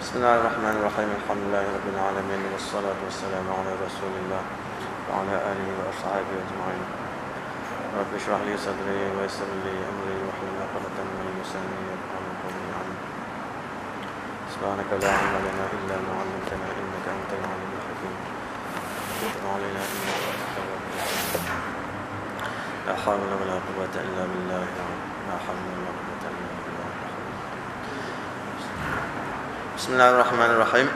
Bismillahirrahmanirrahim. Alhamdulillahirabbil alamin wassalatu wassalamu ala Rasulillah wa ala alihi wa ashabihi ajma'in. Rabbi shrah li sadri wa yassir li amri wahlul 'uqdatam min lisani yafqahu qawli. Subhanaka la ilma lana illa ma 'allamtana innaka antal 'alimul hakim. Tub 'alaina innaka antat tawwabur rahim. La hawla wa la quwwata illa billah. La hawla wa la quwwata illa billah. Bismillahirrahmanirrahim.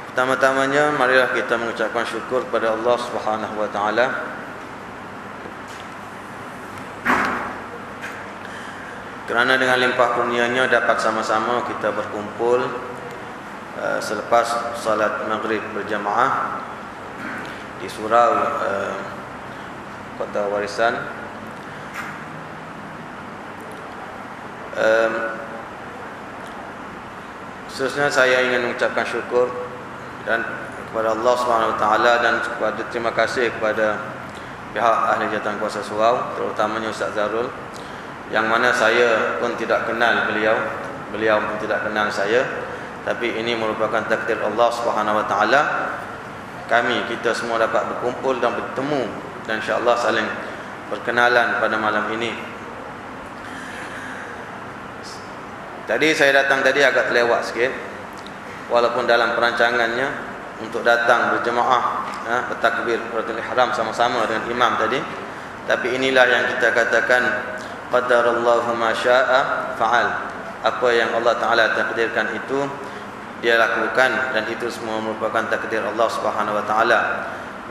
Pertama-tamanya marilah kita mengucapkan syukur kepada Allah Subhanahu wa taala kerana dengan limpah kurnia-Nya dapat sama-sama kita berkumpul selepas salat maghrib berjamaah di surau Kota Warisan. Seterusnya saya ingin mengucapkan syukur dan kepada Allah Subhanahu Wa Taala dan kepada terima kasih kepada pihak ahli jawatan kuasa surau, terutamanya Ustaz Zarul, yang mana saya pun tidak kenal beliau pun tidak kenal saya, tapi ini merupakan takdir Allah Subhanahu Wa Taala. Kita semua dapat berkumpul dan bertemu dan insya-Allah saling berkenalan pada malam ini. Tadi saya datang tadi agak terlewat sikit, walaupun dalam perancangannya untuk datang berjemaah bertakbir takbiratul ihram sama-sama dengan imam tadi, tapi inilah yang kita katakan qadarallahu ma syaa fa'al. Apa yang Allah Taala takdirkan itu dia lakukan, dan itu semua merupakan takdir Allah Subhanahu wa taala.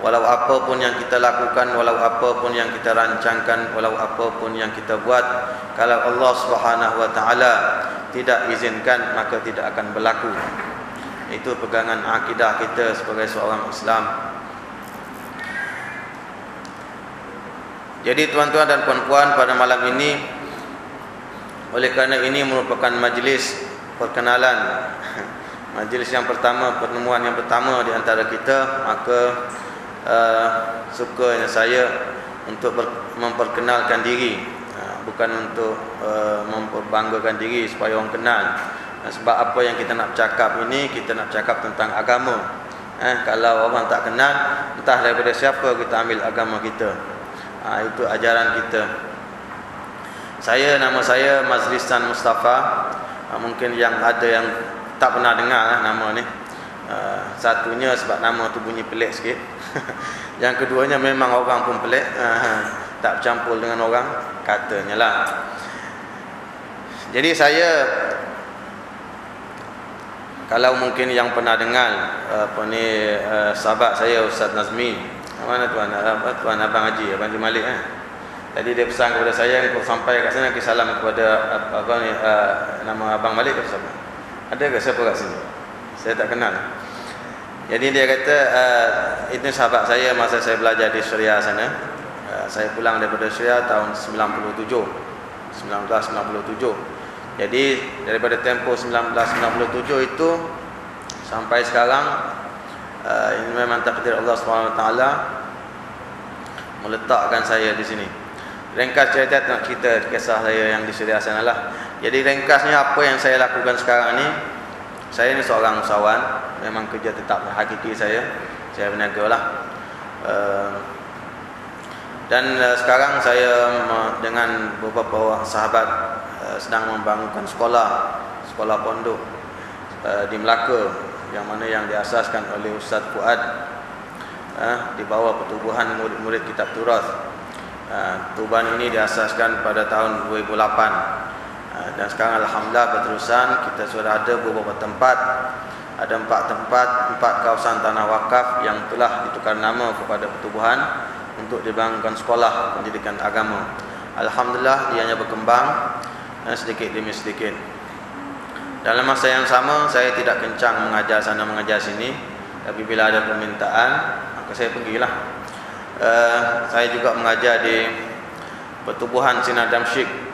Walau apapun yang kita lakukan, walau apapun yang kita rancangkan, walau apapun yang kita buat, kalau Allah Subhanahu wa taala tidak izinkan, maka tidak akan berlaku. Itu pegangan akidah kita sebagai seorang Islam. Jadi tuan-tuan dan puan-puan, pada malam ini, oleh kerana ini merupakan majlis perkenalan, majlis yang pertama, pertemuan yang pertama di antara kita, maka sukanya saya untuk memperkenalkan diri, bukan untuk memperbanggakan diri supaya orang kenal. Sebab apa yang kita nak cakap ini, kita nak cakap tentang agama. Kalau orang tak kenal, entah daripada siapa kita ambil agama kita. Itu ajaran kita. Nama saya Mazlisan Mustafa. Mungkin yang ada yang tak pernah dengar nama ni. Satunya sebab nama tu bunyi pelik sikit. Yang keduanya memang orang pun pelik, tak bercampur dengan orang, katanya lah. Jadi saya, kalau mungkin yang pernah dengar sahabat saya Ustaz Nazmi, mana tuan Abang Haji, Abang Haji Malik Tadi dia pesan kepada saya untuk sampai kat sana, salam kepada nama Abang Malik ke siapa? Ada ke siapa kat sini? Saya tak kenal. Jadi dia kata itu sahabat saya masa saya belajar di Syria sana. Saya pulang daripada Syria tahun 1997. Jadi daripada tempoh 1997 itu sampai sekarang, ini memang takdir Allah SWT meletakkan saya di sini. Ringkas cerita nak cerita kisah saya yang di Syria sana lah. Jadi ringkasnya apa yang saya lakukan sekarang ni, saya ni seorang usahawan, memang kerja tetap hakiki saya berniaga lah. Dan sekarang saya dengan beberapa sahabat sedang membangunkan sekolah pondok di Melaka, yang mana yang diasaskan oleh Ustaz Fuad di bawah pertubuhan murid-murid kitab Turath. Pertubuhan ini diasaskan pada tahun 2008. Dan sekarang alhamdulillah berterusan, kita sudah ada beberapa tempat. Ada 4 tempat, 4 kawasan tanah wakaf yang telah ditukar nama kepada pertubuhan untuk dibangunkan sekolah pendidikan agama. Alhamdulillah ianya berkembang sedikit demi sedikit. Dalam masa yang sama, saya tidak kencang mengajar sana mengajar sini, tapi bila ada permintaan maka saya pergilah. Saya juga mengajar di pertubuhan Sinar Damsyik.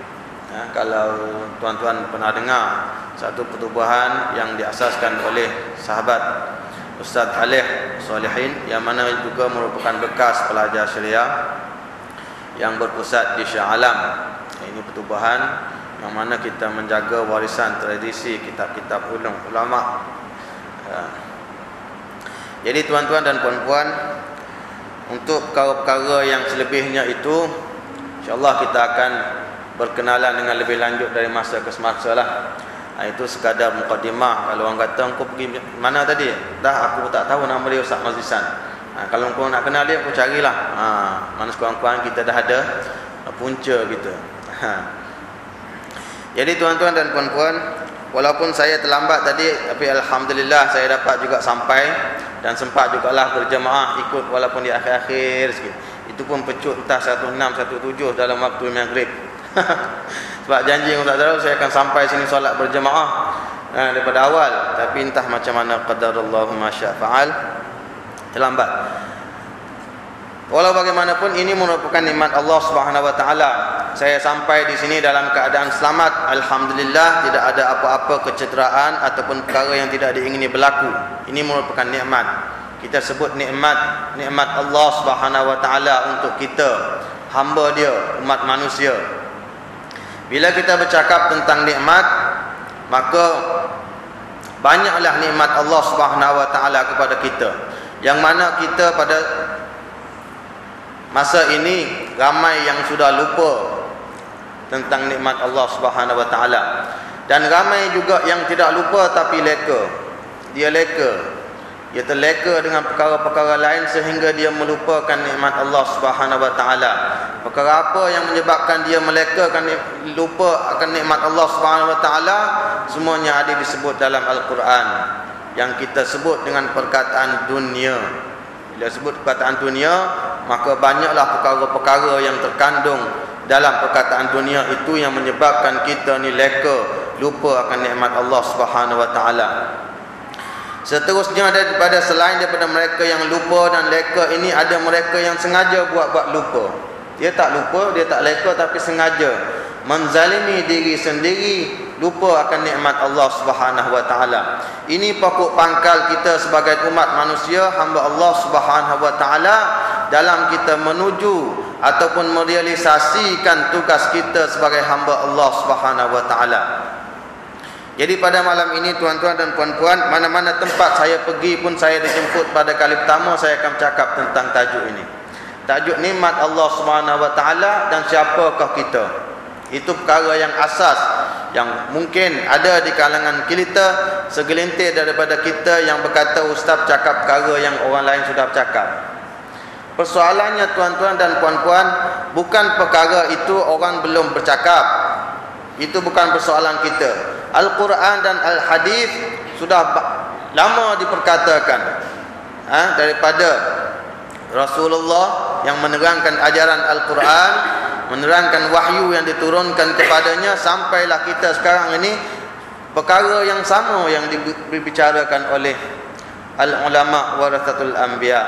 Kalau tuan-tuan pernah dengar, satu pertubuhan yang diasaskan oleh sahabat Ustaz Alih Solihin, yang mana juga merupakan bekas pelajar Syariah yang berpusat di Shah Alam. Ini pertubuhan yang mana kita menjaga warisan tradisi kitab-kitab ulama. Jadi tuan-tuan dan puan-puan, untuk perkara-perkara yang selebihnya itu insya-Allah kita akan berkenalan dengan lebih lanjut dari masa ke semasa lah. Itu sekadar mukadimah. Kalau orang kata engkau pergi mana tadi? Dah aku tak tahu nama dia Ustaz Mazlisan. Kalau engkau nak kenal dia, aku carilah. Mana sekurang-kurang kita dah ada punca kita. Jadi tuan-tuan dan puan-puan, walaupun saya terlambat tadi, tapi alhamdulillah saya dapat juga sampai dan sempat jugalah berjemaah ikut walaupun di akhir-akhir sikit. Itu pun pecut entah 16 17 dalam waktu maghrib. Sebab janji Ustaz Darul saya akan sampai sini solat berjemaah daripada awal, tapi entah macam mana qadarullahu ma syaa fa'al, terlambat. Walau bagaimanapun ini merupakan nikmat Allah Subhanahu wa taala. Saya sampai di sini dalam keadaan selamat, alhamdulillah, tidak ada apa-apa kecederaan ataupun perkara yang tidak diingini berlaku. Ini merupakan nikmat. Kita sebut nikmat Allah Subhanahu wa taala untuk kita, hamba dia, umat manusia. Bila kita bercakap tentang nikmat, maka banyaklah nikmat Allah Subhanahu wa taala kepada kita, yang mana kita pada masa ini ramai yang sudah lupa tentang nikmat Allah Subhanahu wa taala, dan ramai juga yang tidak lupa tapi leka. Dia terleka dengan perkara-perkara lain sehingga dia melupakan nikmat Allah Subhanahu wa taala. Perkara apa yang menyebabkan dia lupa akan nikmat Allah Subhanahu wa taala? Semuanya ada disebut dalam Al-Quran, yang kita sebut dengan perkataan dunia. Bila sebut perkataan dunia, maka banyaklah perkara-perkara yang terkandung dalam perkataan dunia itu yang menyebabkan kita ni leka, lupa akan nikmat Allah Subhanahu wa taala. Seterusnya daripada selain daripada mereka yang lupa dan leka ini, ada mereka yang sengaja buat lupa. Dia tak lupa, dia tak leka, tapi sengaja menzalimi diri sendiri, lupa akan nikmat Allah Subhanahu wa taala. Ini pokok pangkal kita sebagai umat manusia, hamba Allah Subhanahu wa taala, dalam kita menuju ataupun merealisasikan tugas kita sebagai hamba Allah Subhanahu wa taala. Jadi pada malam ini tuan-tuan dan puan-puan, mana-mana tempat saya pergi pun saya dijemput pada kali pertama saya akan cakap tentang tajuk ini. Tajuk nikmat Allah Subhanahu wa taala dan siapakah kita. Itu perkara yang asas, yang mungkin ada di kalangan kita segelintir daripada kita yang berkata ustaz cakap perkara yang orang lain sudah bercakap. Persoalannya tuan-tuan dan puan-puan, bukan perkara itu orang belum bercakap. Itu bukan persoalan kita. Al-Quran dan Al-Hadis sudah lama diperkatakan daripada Rasulullah yang menerangkan ajaran Al-Quran, menerangkan wahyu yang diturunkan kepadanya, sampailah kita sekarang ini perkara yang sama yang dibicarakan oleh al-ulama warathatul anbiya.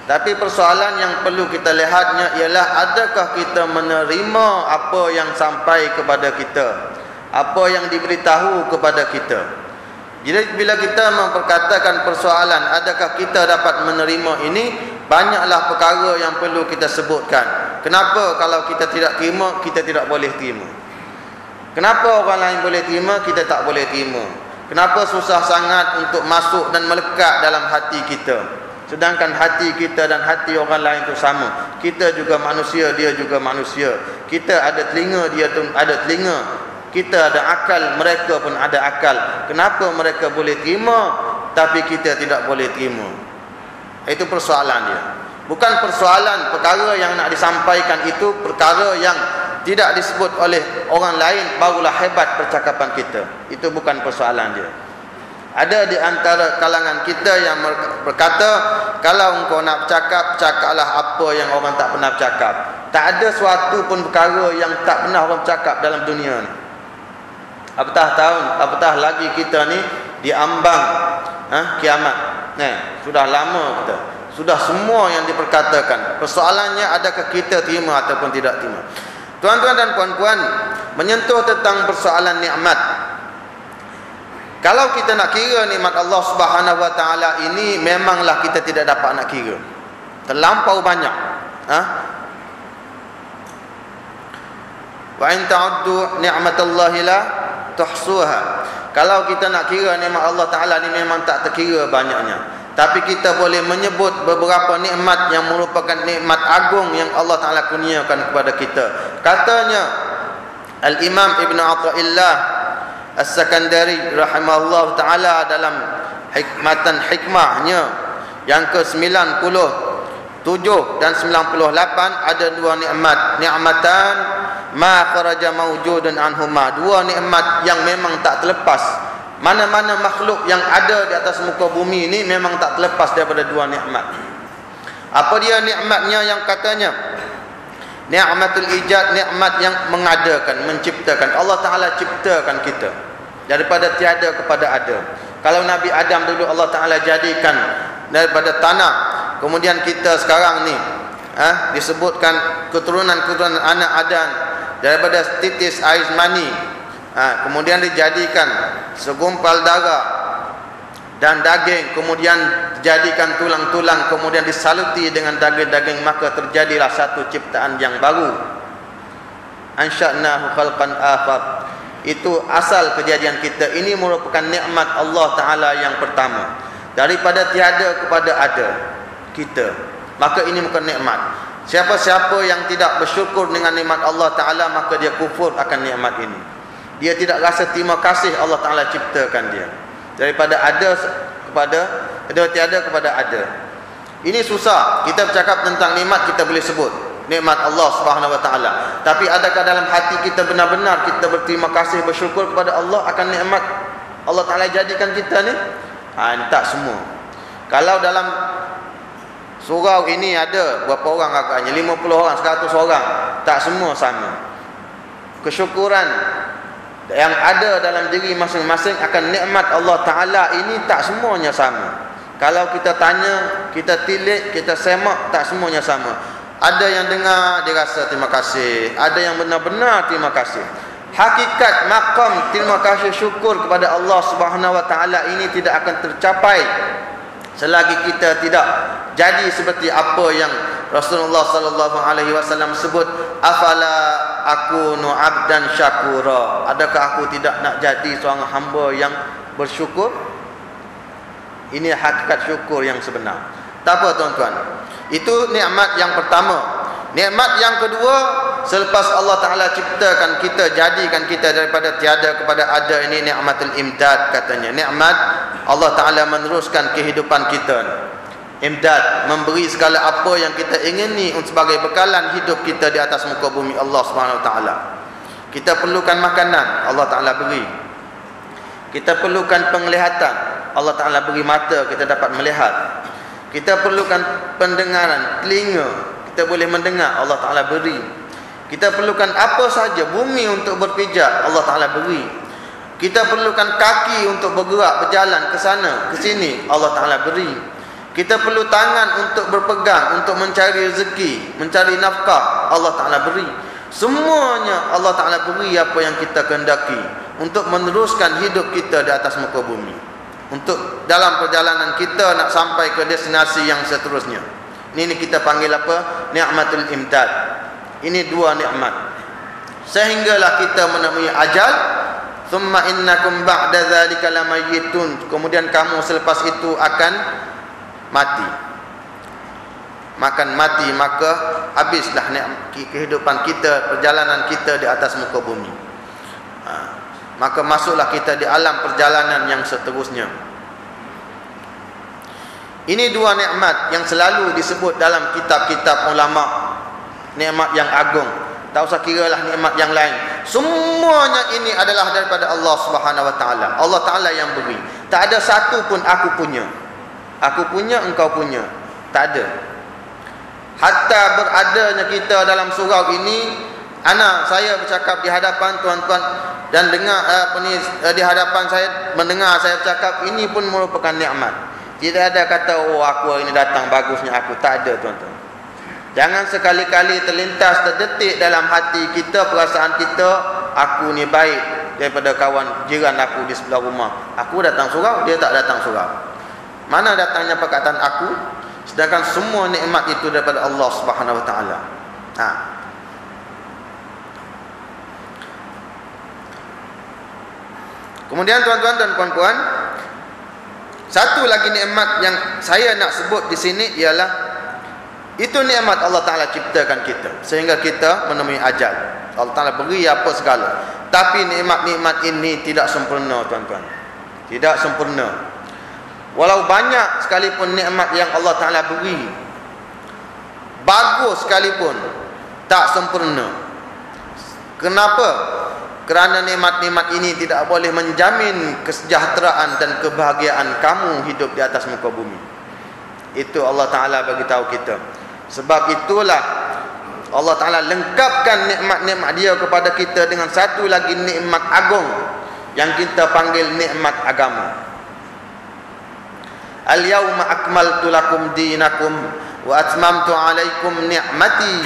Tapi persoalan yang perlu kita lihatnya ialah adakah kita menerima apa yang sampai kepada kita, apa yang diberitahu kepada kita. Jadi bila kita memperkatakan persoalan adakah kita dapat menerima ini, banyaklah perkara yang perlu kita sebutkan. Kenapa kalau kita tidak terima, kita tidak boleh terima? Kenapa orang lain boleh terima, kita tak boleh terima? Kenapa susah sangat untuk masuk dan melekat dalam hati kita? Sedangkan hati kita dan hati orang lain itu sama. Kita juga manusia, dia juga manusia. Kita ada telinga, dia pun ada telinga. Kita ada akal, mereka pun ada akal. Kenapa mereka boleh terima tapi kita tidak boleh terima? Itu persoalan dia. Bukan persoalan perkara yang nak disampaikan itu perkara yang tidak disebut oleh orang lain barulah hebat percakapan kita. Itu bukan persoalan dia. Ada di antara kalangan kita yang berkata, kalau engkau nak bercakap, cakaplah apa yang orang tak pernah bercakap. Tak ada suatu pun perkara yang tak pernah orang bercakap dalam dunia ni. Apatah lagi kita ni diambang kiamat. Sudah lama kita. Sudah semua yang diperkatakan. Persoalannya adakah kita terima ataupun tidak terima. Tuan-tuan dan puan-puan, menyentuh tentang persoalan nikmat. Kalau kita nak kira nikmat Allah Subhanahu wa taala ini, memanglah kita tidak dapat nak kira. Terlampau banyak. Wa in ta'uddu ni'matallahi la tuhsuha. Kalau kita nak kira nikmat Allah Ta'ala ni memang tak terkira banyaknya. Tapi kita boleh menyebut beberapa nikmat yang merupakan nikmat agung yang Allah Ta'ala kurniakan kepada kita. Katanya Al-Imam Ibn Atha'illah As-Sakandari rahimahullah ta'ala dalam hikmatan hikmahnya yang ke-97 dan 98, ada dua nikmat. Ni'matan ma kharaja mawjudun anhuma. Dua nikmat yang memang tak terlepas. Mana-mana makhluk yang ada di atas muka bumi ini memang tak terlepas daripada dua nikmat. Apa dia nikmatnya yang katanya? Ni'matul ijad, nikmat yang mengadakan, menciptakan. Allah Ta'ala ciptakan kita daripada tiada kepada ada. Kalau Nabi Adam dulu Allah Ta'ala jadikan daripada tanah, kemudian kita sekarang ni disebutkan keturunan-keturunan anak Adam daripada titis air mani, kemudian dijadikan segumpal darah dan daging, kemudian dijadikan tulang-tulang, kemudian disaluti dengan daging-daging, maka terjadilah satu ciptaan yang baru. Ansha'nahu khalqan akhar. Itu asal kejadian kita. Ini merupakan nikmat Allah Ta'ala yang pertama. Daripada tiada kepada ada kita, maka ini bukan nikmat. Siapa-siapa yang tidak bersyukur dengan nikmat Allah Ta'ala, maka dia kufur akan nikmat ini. Dia tidak rasa terima kasih Allah Ta'ala ciptakan dia. Daripada ada kepada tiada kepada ada. Ini susah. Kita bercakap tentang nikmat, kita boleh sebut nikmat Allah Subhanahu wa taala. Tapi adakah dalam hati kita benar-benar kita berterima kasih, bersyukur kepada Allah akan nikmat Allah Ta'ala jadikan kita ni? Ini tak semua. Kalau dalam surau ini ada berapa orang agaknya? 50 orang, 100 orang. Tak semua sama. Kesyukuran yang ada dalam diri masing-masing akan nikmat Allah Ta'ala ini tak semuanya sama. Kalau kita tanya, kita tilik, kita semak, tak semuanya sama. Ada yang dengar dia rasa terima kasih, ada yang benar-benar terima kasih. Hakikat maqam terima kasih syukur kepada Allah Subhanahu wa taala ini tidak akan tercapai selagi kita tidak jadi seperti apa yang Rasulullah sallallahu alaihi wasallam sebut, afala akunu abdan syakura. Adakah aku tidak nak jadi seorang hamba yang bersyukur? Ini hakikat syukur yang sebenar. Tak apa tuan-tuan. Itu nikmat yang pertama. Nikmat yang kedua, selepas Allah Ta'ala ciptakan kita, jadikan kita daripada tiada kepada ada, ini nikmatul imdad katanya. Nikmat Allah Ta'ala meneruskan kehidupan kita. Imdad, memberi segala apa yang kita ingini sebagai bekalan hidup kita di atas muka bumi Allah Subhanahu Wa Ta'ala. Kita perlukan makanan, Allah Ta'ala beri. Kita perlukan penglihatan, Allah Ta'ala beri mata, kita dapat melihat. Kita perlukan pendengaran, telinga, kita boleh mendengar, Allah Ta'ala beri. Kita perlukan apa saja, bumi untuk berpijak, Allah Ta'ala beri. Kita perlukan kaki untuk bergerak, berjalan ke sana, ke sini, Allah Ta'ala beri. Kita perlu tangan untuk berpegang, untuk mencari rezeki, mencari nafkah, Allah Ta'ala beri. Semuanya Allah Ta'ala beri apa yang kita kehendaki untuk meneruskan hidup kita di atas muka bumi. Untuk dalam perjalanan kita nak sampai ke destinasi yang seterusnya. Ini kita panggil apa? Ni'matul imdad. Ini dua nikmat. Sehinggalah kita menemui ajal. Thumma innakum ba'da dzalika lamayyitun. Kemudian kamu selepas itu akan mati. Makan mati, maka habislah kehidupan kita, perjalanan kita di atas muka bumi. Maka masuklah kita di alam perjalanan yang seterusnya. Ini dua nikmat yang selalu disebut dalam kitab-kitab ulama, nikmat yang agung. Tak usah kiralah nikmat yang lain. Semuanya ini adalah daripada Allah Subhanahu Wa Taala. Allah Taala yang beri. Tak ada satu pun aku punya. Aku punya, engkau punya. Tak ada. Hatta beradanya kita dalam surau ini, anak saya bercakap di hadapan tuan-tuan dan dengar di hadapan saya, mendengar saya bercakap, ini pun merupakan nikmat. Tidak ada kata, oh aku ini datang bagusnya aku. Tak ada tuan-tuan. Jangan sekali-kali terlintas, terdetik dalam hati kita, perasaan kita, aku ni baik daripada kawan jiran aku di sebelah rumah. Aku datang surau, dia tak datang surau. Mana datangnya perkataan aku? Sedangkan semua nikmat itu daripada Allah Subhanahu Wa Taala. Kemudian tuan-tuan dan puan-puan, satu lagi nikmat yang saya nak sebut di sini ialah itu nikmat Allah Ta'ala ciptakan kita sehingga kita menemui ajal. Allah Ta'ala beri apa segala, tapi nikmat-nikmat ini tidak sempurna tuan-tuan, tidak sempurna. Walau banyak sekalipun nikmat yang Allah Ta'ala beri, bagus sekalipun, tak sempurna. Kenapa? Kerana nikmat-nikmat ini tidak boleh menjamin kesejahteraan dan kebahagiaan kamu hidup di atas muka bumi. Itu Allah Ta'ala bagi tahu kita. Sebab itulah Allah Ta'ala lengkapkan nikmat-nikmat Dia kepada kita dengan satu lagi nikmat agung yang kita panggil nikmat agama. Al-yawma akmaltu lakum dinakum wa atmamtu alaikum ni'mati.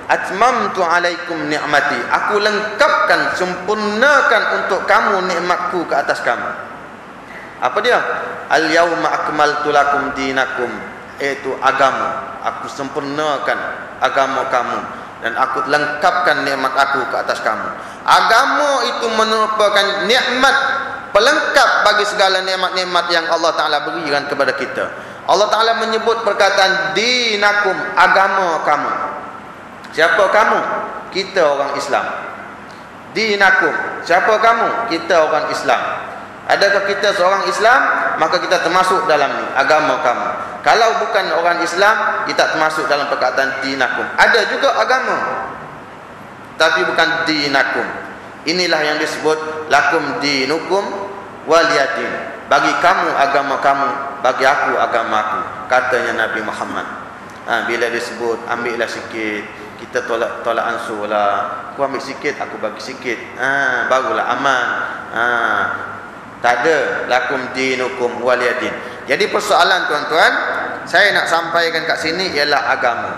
Atmamtu alaikum ni'mati. Aku lengkapkan, sempurnakan untuk kamu nikmatku ke atas kamu. Apa dia? Al-yawma akmaltu lakum dinakum, iaitu agama. Aku sempurnakan agama kamu dan aku lengkapkan nikmat aku ke atas kamu. Agama itu merupakan nikmat pelengkap bagi segala nikmat-nikmat yang Allah Ta'ala berikan kepada kita. Allah Ta'ala menyebut perkataan dinakum, agama kamu. Siapa kamu? Kita orang Islam. Dinakum, siapa kamu? Kita orang Islam. Adakah kita seorang Islam? Maka kita termasuk dalam ni, agama kamu. Kalau bukan orang Islam, kita termasuk dalam perkataan dinakum. Ada juga agama, tapi bukan dinakum. Inilah yang disebut lakum dinukum waliyadin. Bagi kamu agama kamu, bagi aku agama aku, katanya Nabi Muhammad. Bila disebut ambillah sikit, kita tolak ansur lah. Aku ambil sikit, aku bagi sikit, barulah aman. Tak ada lakum dinukum waliyadin. Jadi persoalan tuan-tuan, saya nak sampaikan kat sini ialah agama.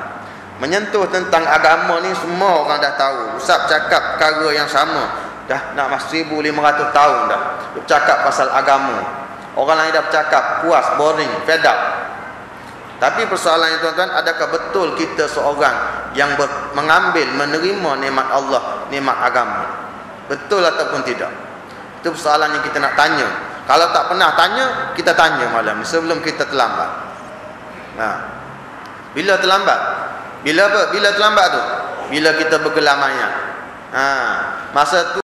Menyentuh tentang agama ni semua orang dah tahu. Ustaz cakap perkara yang sama dah nak masuk 1500 tahun dah bercakap pasal agama. Orang lain dah bercakap, puas, boring, fed up. Tapi persoalannya tuan-tuan, adakah betul kita seorang yang mengambil, menerima nikmat Allah, nikmat agama? Betul ataupun tidak? Itu persoalan yang kita nak tanya. Kalau tak pernah tanya, kita tanya malam sebelum kita terlambat. Bila terlambat? Bila apa? Bila terlambat tu? Bila kita bergelar mayat. Masa tu